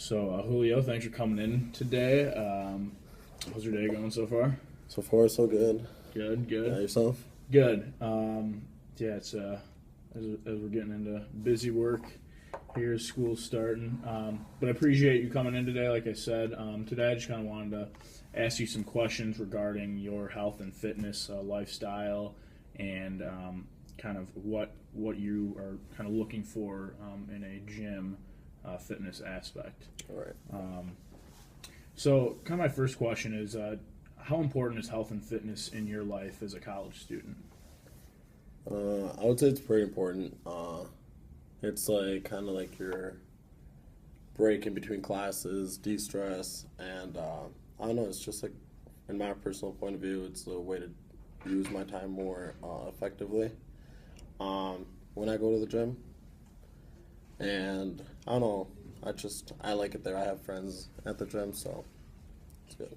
So, Julio, thanks for coming in today. How's your day going so far? So far, so good. Good, Yeah, good, yourself? good. Yeah, it's as we're getting into busy work here, school's starting. But I appreciate you coming in today. Like I said, today I just kind of wanted to ask you some questions regarding your health and fitness lifestyle, and kind of what you are kind of looking for in a gym fitness aspect. All right. So, kind of my first question is, how important is health and fitness in your life as a college student? I would say it's pretty important. It's like kind of like your break in between classes, de-stress, and I don't know. It's just like, in my personal point of view, it's a way to use my time more effectively. When I go to the gym, and I don't know, I like it there. I have friends at the gym, so it's good.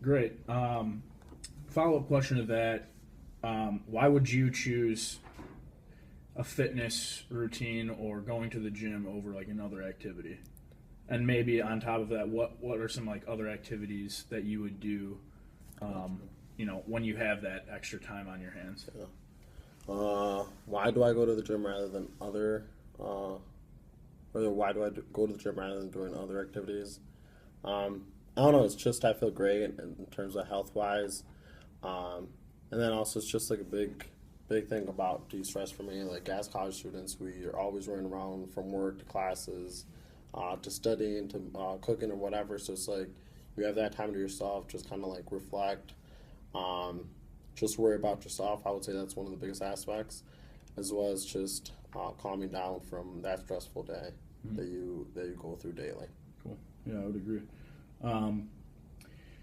Great. Follow-up question to that: why would you choose a fitness routine or going to the gym over like another activity? And maybe on top of that, what are some like other activities that you would do, when you have that extra time on your hands? Yeah. Why do I go to the gym rather than why do I go to the gym rather than doing other activities? I don't know. It's just I feel great in terms of health wise, and then also it's just like a big thing about de-stress for me. Like as college students, we are always running around from work to classes, to studying to cooking or whatever. So it's like you have that time to yourself, just kind of like reflect, just worry about yourself. I would say that's one of the biggest aspects, as well as just calming down from that stressful day that you go through daily. Cool. Yeah, I would agree.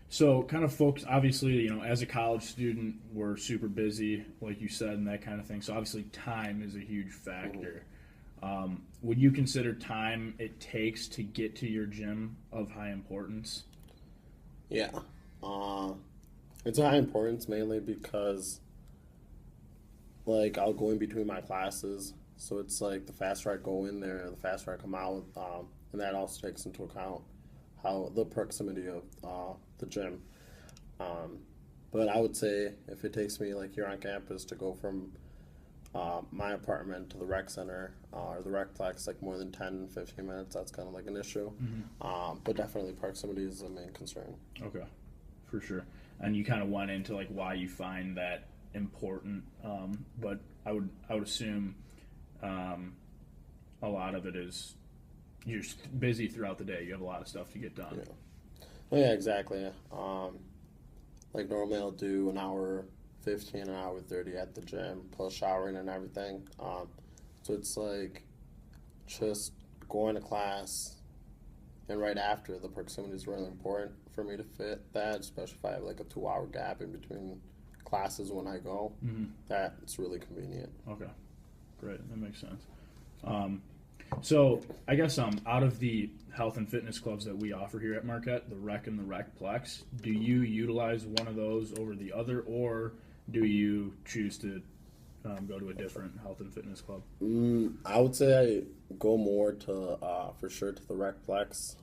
So kind of folks, obviously, as a college student, we're super busy, like you said, and that kind of thing. So obviously time is a huge factor. Would you consider time it takes to get to your gym of high importance? Yeah. It's of high importance mainly because like I'll go in between my classes. So it's like the faster I go in there, the faster I come out. And that also takes into account how the proximity of the gym. But I would say if it takes me like here on campus to go from my apartment to the rec center or the rec flex like more than 10-15 minutes, that's kind of like an issue. But definitely proximity is the main concern. Okay, for sure. And you kind of went into like why you find that important, but I would assume a lot of it is you're busy throughout the day. You have a lot of stuff to get done. Yeah. Oh yeah, exactly. Like normally I'll do an hour 15, an hour 30 at the gym, plus showering and everything. So it's like just going to class, and right after, the proximity is really important for me to fit that, especially if I have like a 2-hour gap in between classes when I go. That's really convenient. Okay, great. That makes sense. So I guess out of the health and fitness clubs that we offer here at Marquette, the Rec and the Recplex, do you utilize one of those over the other, or do you choose to go to a different health and fitness club? I would say I go more to, for sure, to the Recplex.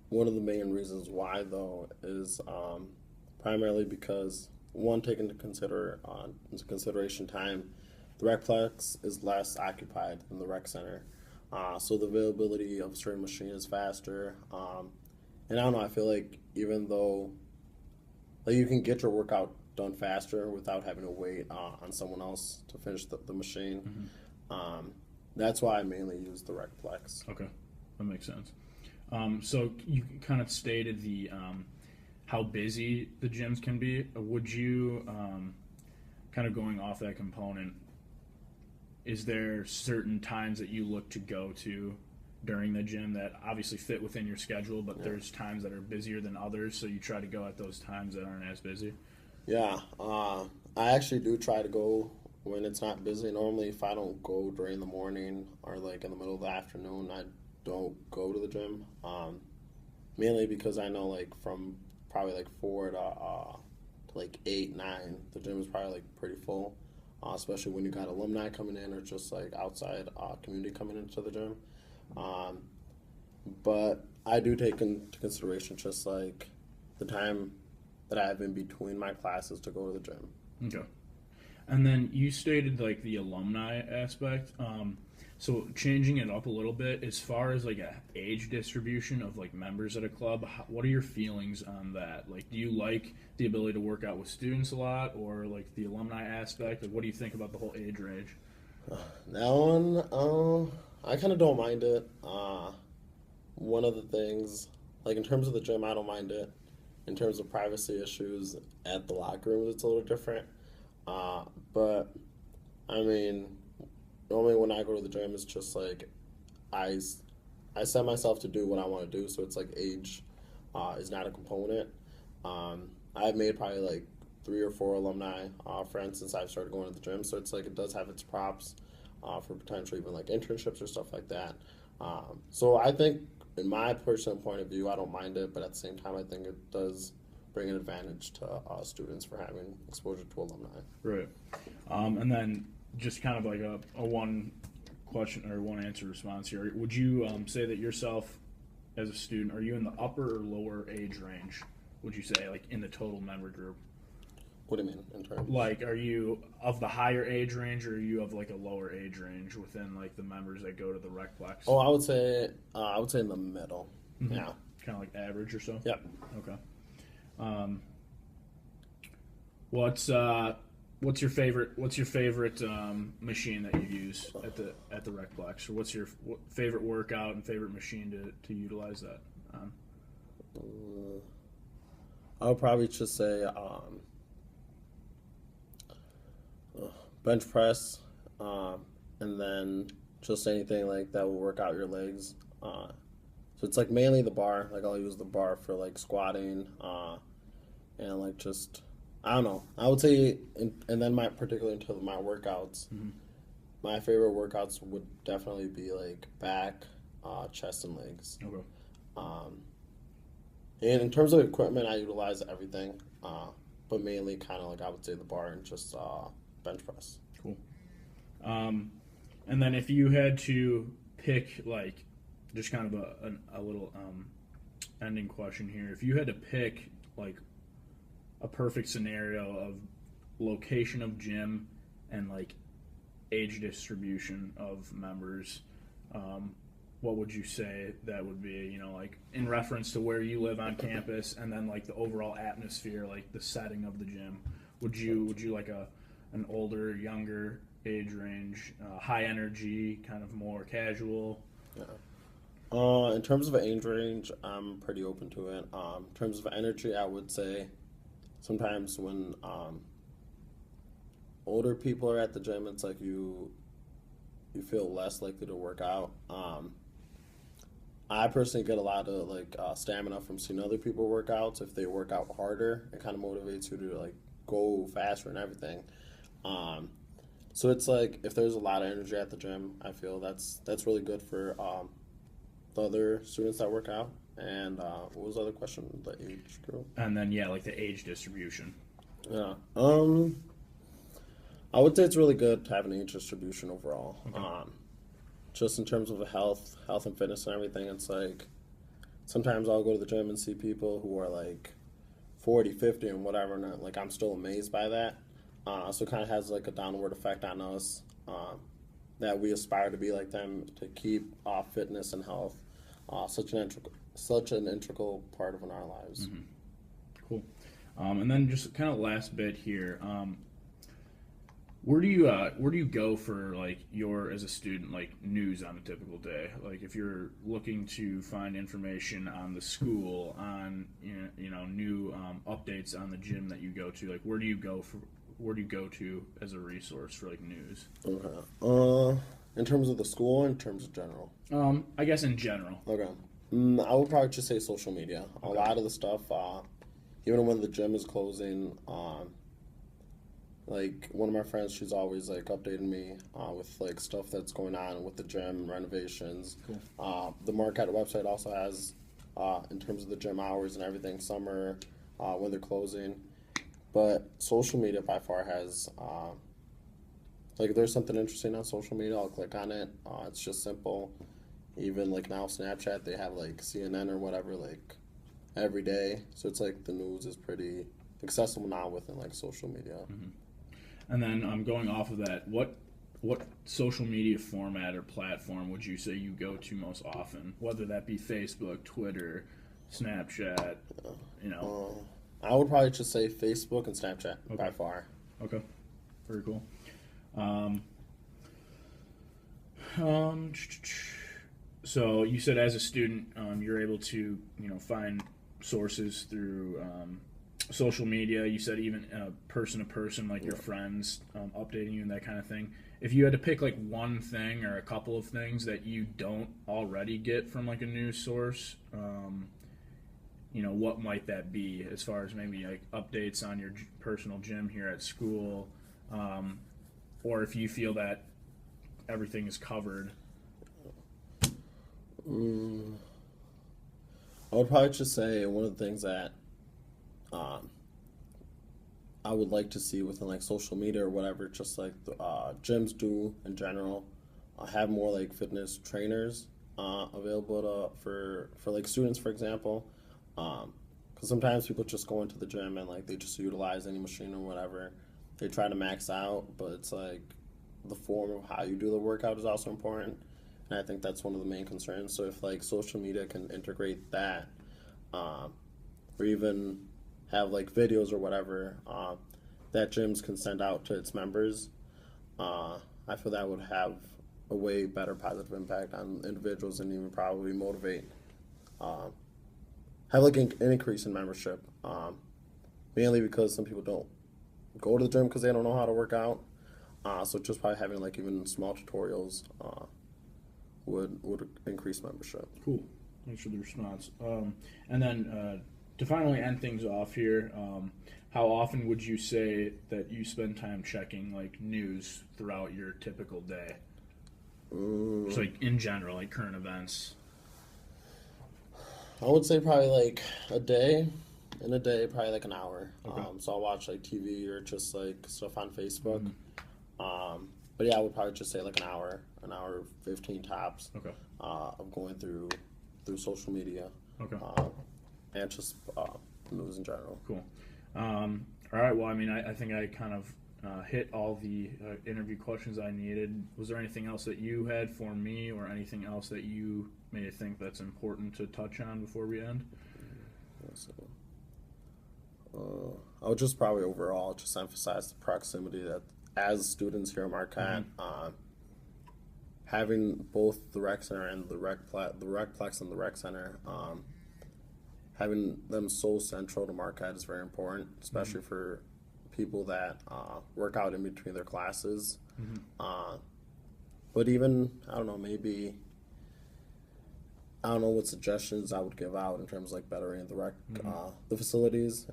One of the main reasons why, though, is primarily because, one, taking into consideration time, the Recplex is less occupied than the rec center. So the availability of certain machines is faster. And I don't know, I feel like even though like you can get your workout done faster without having to wait on someone else to finish the machine, that's why I mainly use the Recplex. Okay, that makes sense. So you kind of stated the how busy the gyms can be. Would you, kind of going off that component, is there certain times that you look to go to during the gym that obviously fit within your schedule, but there's times that are busier than others, so you try to go at those times that aren't as busy? Yeah, I actually do try to go when it's not busy. Normally, if I don't go during the morning or like in the middle of the afternoon, I don't go to the gym. Mainly because I know like from probably like 4 to like 8, 9, the gym is probably like pretty full. Especially when you got alumni coming in or just like outside community coming into the gym. But I do take into consideration just like the time that I have in between my classes to go to the gym. Okay. And then you stated like the alumni aspect. So changing it up a little bit, as far as like a age distribution of like members at a club, what are your feelings on that? Like, do you like the ability to work out with students a lot, or like the alumni aspect? Like, what do you think about the whole age range? That one, I kind of don't mind it. One of the things, like in terms of the gym, I don't mind it. In terms of privacy issues at the locker rooms, it's a little different. But I mean, normally when I go to the gym, it's just like I set myself to do what I want to do. So it's like age is not a component. I've made probably like 3 or 4 alumni friends since I've started going to the gym. So it's like it does have its props for potentially even like internships or stuff like that. So I think, in my personal point of view, I don't mind it, but at the same time, I think it does bring an advantage to students for having exposure to alumni. Right. And then just kind of like a one question or one answer response here. Would you say that yourself as a student, are you in the upper or lower age range? Would you say like in the total member group? What do you mean in terms? Like, are you of the higher age range, or are you of like a lower age range within like the members that go to the Recplex? Oh, I would say in the middle. Mm-hmm. Yeah. Kind of like average or so. Yep. Okay. What's your favorite machine that you use at the Recplex, or what's your favorite workout and favorite machine to utilize that on? I would probably just say bench press, and then just anything like that will work out your legs. So it's like mainly the bar. Like I'll use the bar for like squatting, and like just I don't know. I would say, and then particularly into my workouts, my favorite workouts would definitely be like back, chest, and legs. Okay. And in terms of equipment, I utilize everything, but mainly kind of like I would say the bar and just bench press. Cool. And then if you had to pick, like, just kind of a little ending question here. If you had to pick, like, a perfect scenario of location of gym and, like, age distribution of members, what would you say that would be, you know, like, in reference to where you live on campus and then, like, the overall atmosphere, like, the setting of the gym? Would you like an older, younger age range, high energy, kind of more casual? Yeah. In terms of age range, I'm pretty open to it. In terms of energy, I would say sometimes when older people are at the gym, it's like you feel less likely to work out. I personally get a lot of like stamina from seeing other people work out. So if they work out harder, it kind of motivates you to like go faster and everything. So it's like if there's a lot of energy at the gym, I feel that's really good for the other students that work out. And what was the other question? The age group? And then, yeah, like the age distribution. Yeah. I would say it's really good to have an age distribution overall. Okay. Just in terms of health and fitness and everything, it's like sometimes I'll go to the gym and see people who are like 40, 50 and whatever, and like I'm still amazed by that. So it kind of has like a downward effect on us that we aspire to be like them, to keep fitness and health such an integral part of our lives. Mm-hmm. Cool. And then just kind of last bit here. Where do you go for like as a student, like news on a typical day? Like if you're looking to find information on the school, on new updates on the gym that you go to, like where do you go to as a resource for like news? Okay. In terms of the school, or in terms of general? I guess in general. Okay. I would probably just say social media. Okay. A lot of the stuff, even when the gym is closing, like one of my friends, she's always like updating me with like stuff that's going on with the gym renovations. Cool. The Marquette website also has, in terms of the gym hours and everything, summer, when they're closing. But social media by far has, like if there's something interesting on social media, I'll click on it. It's just simple. Even like now Snapchat, they have like CNN or whatever like every day. So it's like the news is pretty accessible now within like social media. And then going off of that, what social media format or platform would you say you go to most often? Whether that be Facebook, Twitter, Snapchat, you know. I would probably just say Facebook and Snapchat by far. Okay, very cool. So you said as a student, you're able to find sources through social media. You said even person to person, like your friends updating you and that kind of thing. If you had to pick like one thing or a couple of things that you don't already get from like a news source, what might that be as far as maybe like updates on your personal gym here at school, or if you feel that everything is covered? I would probably just say one of the things that I would like to see within like social media or whatever, just like the gyms do in general, have more like fitness trainers available for like students, for example. Because sometimes people just go into the gym and like they just utilize any machine or whatever. They try to max out, but it's like the form of how you do the workout is also important. And I think that's one of the main concerns. So if like social media can integrate that, or even have like videos or whatever that gyms can send out to its members, I feel that would have a way better positive impact on individuals and even probably motivate, have like an increase in membership, mainly because some people don't go to the gym because they don't know how to work out. So just by having like even small tutorials would increase membership. Cool. Thanks for the response. And then to finally end things off here, how often would you say that you spend time checking like news throughout your typical day? Just like in general, like current events. I would say probably like a day. In a day, probably like an hour. Okay. So I'll watch like TV or just like stuff on Facebook. But yeah, I would probably just say like an hour 15 tops. Okay. Of going through social media. Okay. And just news in general. Cool. All right. Well, I mean, I think I kind of hit all the interview questions I needed. Was there anything else that you had for me, or anything else that you may think that's important to touch on before we end? I would just probably overall just emphasize the proximity that as students here at Marquette, having both the rec center and the recplex and the rec center, having them so central to Marquette is very important, especially for people that work out in between their classes. But even, I don't know, maybe, I don't know what suggestions I would give out in terms of like bettering the facilities,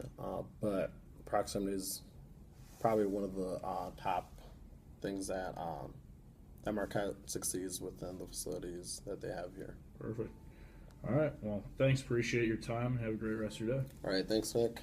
but proximity is probably one of the top things that Marquette succeeds within the facilities that they have here. Perfect. All right. Well, thanks. Appreciate your time. Have a great rest of your day. All right. Thanks, Nick.